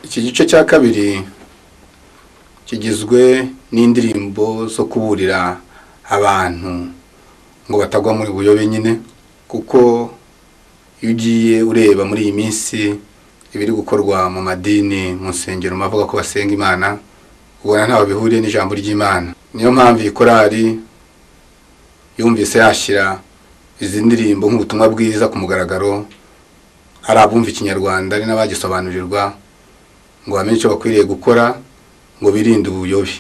Iki gice cya kabiri kigizwe n'indirimbo zo kuburira abantu ngo batagwa muri buyobe nyine, kuko iyo ugiye ureba muri iyi minsi ibiri gukorwa mu madini, mu nsengero bavuga ko basenga Imana, ubona ntaho bihuriye n'ijambo ry'Imana. Niyo mpamvu ikorari yumvise yashyira izi ndirimbo nk'ubutumwa bwiza ku mugaragaro, ari abumva ikinyarwanda ari n'abagisobanurirwa ngo bamenye icyo bakwiriye gukora ngo birinde ubuyobe.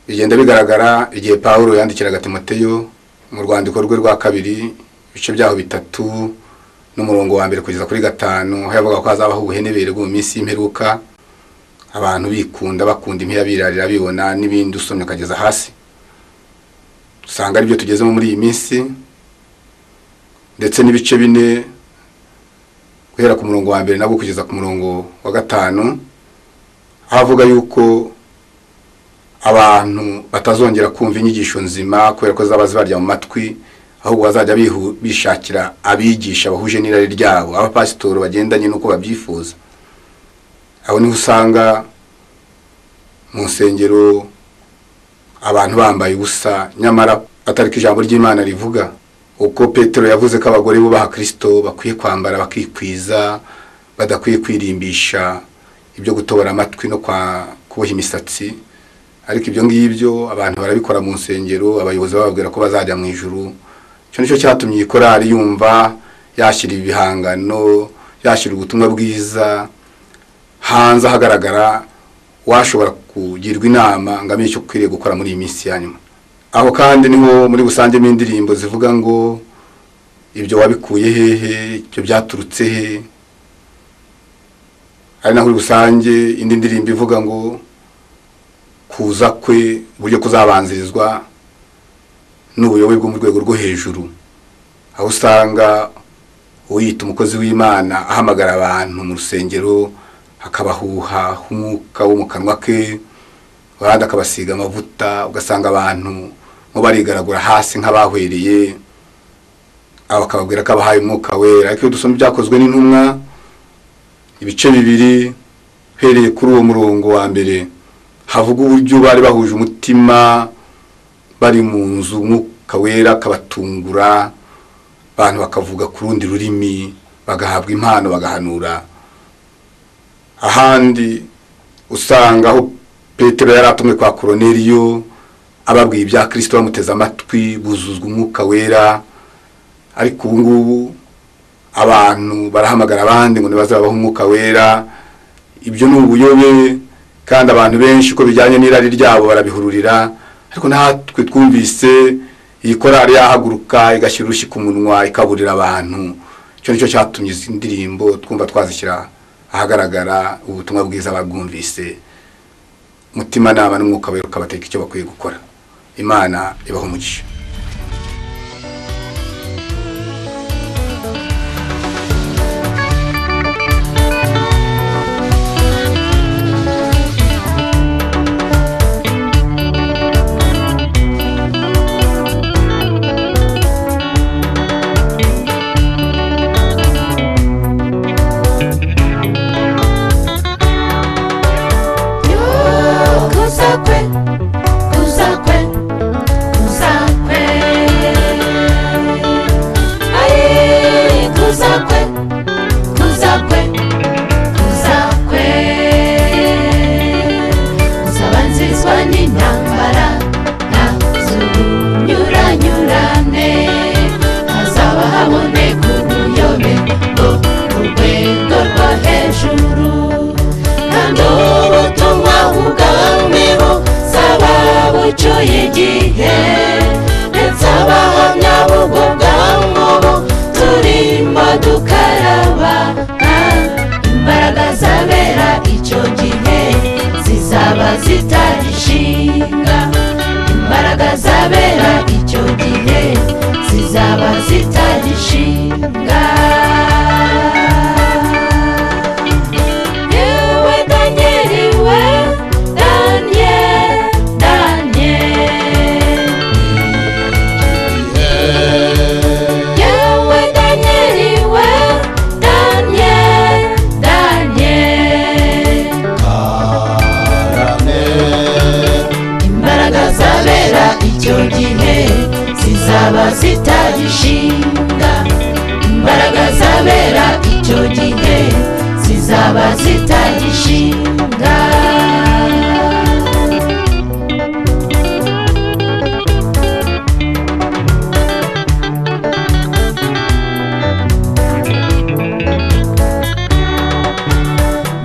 Bigenda bigaragara igihe Pawulo yandikiraga Timoteyo mu rwandiko rwe rwa kabiri, ibice byaho 3 n'umurongo wa 1 kugeza kuri 5, aho yavuga ko hazabaho ubuhenebere bwo mu minsi y'imperuka, abantu bikunda bakunda impiyabirarira bibona n'ibindi, usomye kageza hasi. Usanga ari byo tugezemo muri iyi minsi, ndetse n'ibice 4 guhera ku murongo wa 1 nabwo kugeza ku murongo wa 5, avuga yuko abantu batazongera kumva inyigisho nzima kubera ko zaba zibarya mu matwi, ahubwo bazajya bishakira abigisha bahuje n'irari ryabo, abapasitoro bagendanye nuko babyifuza. Aho niho usanga mu nsengero abantu bambaye ubusa, nyamara atari ko ijambo ry'Imana rivuga. Uko Petero yavuze ko abagore bubaha Kristo bakwiye kwambara bakikwiza, badakwiye kwirimbisha ibyo gutobora amatwi no kuboha imisatsi. Ariko ibyo ngibyo abantu barabikora mu nsengero, abayobozi bababwira ko bazajya mu ijuru. Cyo nicyo cyatumye ikorari yumva yashyira ibihangano, yashyira ubutumwa bwiza hanze ahagaragara, washobora kugirwa inama ngamenye icyo kwiriye gukora muri iyi minsi ya nyuma. Aho kandi niho muri busange n'indirimbo zivuga ngo ibyo wabikuye hehe, ibyo byaturutse he. Ari naho busange indi ndirimbo ivuga ngo kuza kwe buryo kuzabanzirizwa n'ubuyobe bwo mu rwego rwo hejuru, aho usanga uyita umukozi w'Imana ahamagara abantu mu rusengero akabahuha umwuka wo mu kanwa ke, abandi akabasiga amavuta, ugasanga abantu ngo barigaragura hasi nk'abahwereye, akababwira ko abahaye umwuka wera. Ariko dusoma byakozwe n'intumwa ibice 2 hereye kuri uwo murongo wa 1, havuga uburyo bari bahuje umutima, bari mu nzu umwuka wera akabatungura, abantu bakavuga ku rundi rurimi, bagahabwa impano, bagahanura. Ahandi usanga aho Petero yari atumwe kwa Koroneliyo ababwiye ibya Kristo, bamuteza amatwi, buzuzwa umwuka wera. Ariko ubu ngubu abantu barahamagara abandi ngo nibazabaho umwuka wera. Ibyo ni ubuyobe, kandi abantu benshi ko bijyanye n'irari ryabo barabihururira. Ariko natwe twumvise iyi korari yahaguruka igashyira urushyi ku munwa ikaburira abantu. Cyo nicyo cyatumye izi ndirimbo twumva twazishyira ahagaragara, ubutumwa bwiza babwumvise, mutima nama n'umwuka wera ukabateka icyo bakwiye gukora. Imana ibaho umugisha. zizaba zitagishinga, imbaraga zabera icyo gihe zizaba zitagishinga.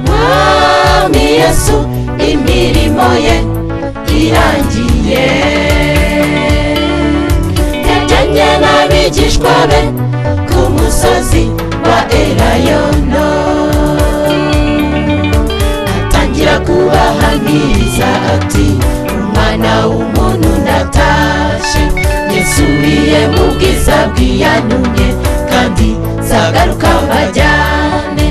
Mwami Yesu imirimo ye irangiye, yajyanye n'abigishwa be ku musozi wa Elayono, atangira kubahamiriza ati umwana w'umuntu ndatashye, yesubiye mu bwiza bwiyanumye kandi zagaruka mbajyane.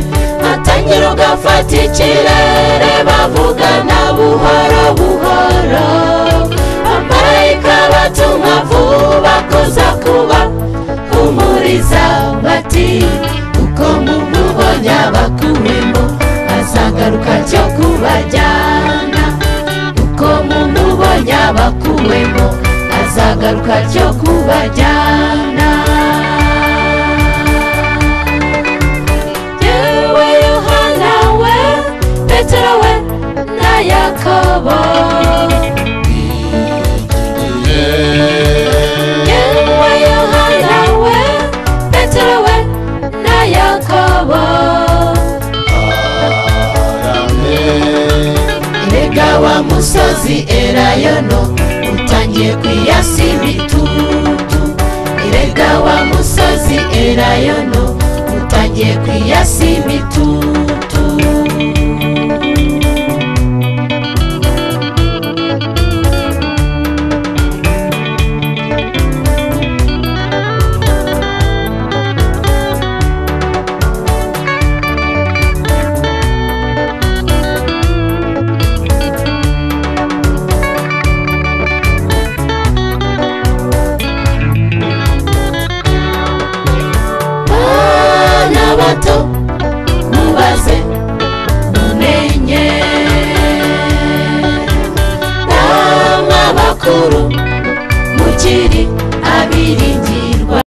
Atangira ugafata ikirere bavugana buhoro buhoro, abamarayika batumwa vuba kuza kuba humuriza bati uko mumubonye abakuwemo azagaruka cyo kubajyana, uko mumubonye abakuwemo azagaruka cyo kubajyana. Yewe Yohana we, Petero we na Yakobo, yewe Yohana we, Petero we na Yakobo, erega wa musozi Elayono utangiye kwiyasa ibitutu, erega wa musozi Elayono utangiye kwiyasa ibitutu. Bato mubaze mumenye, namwe abakuru mukiri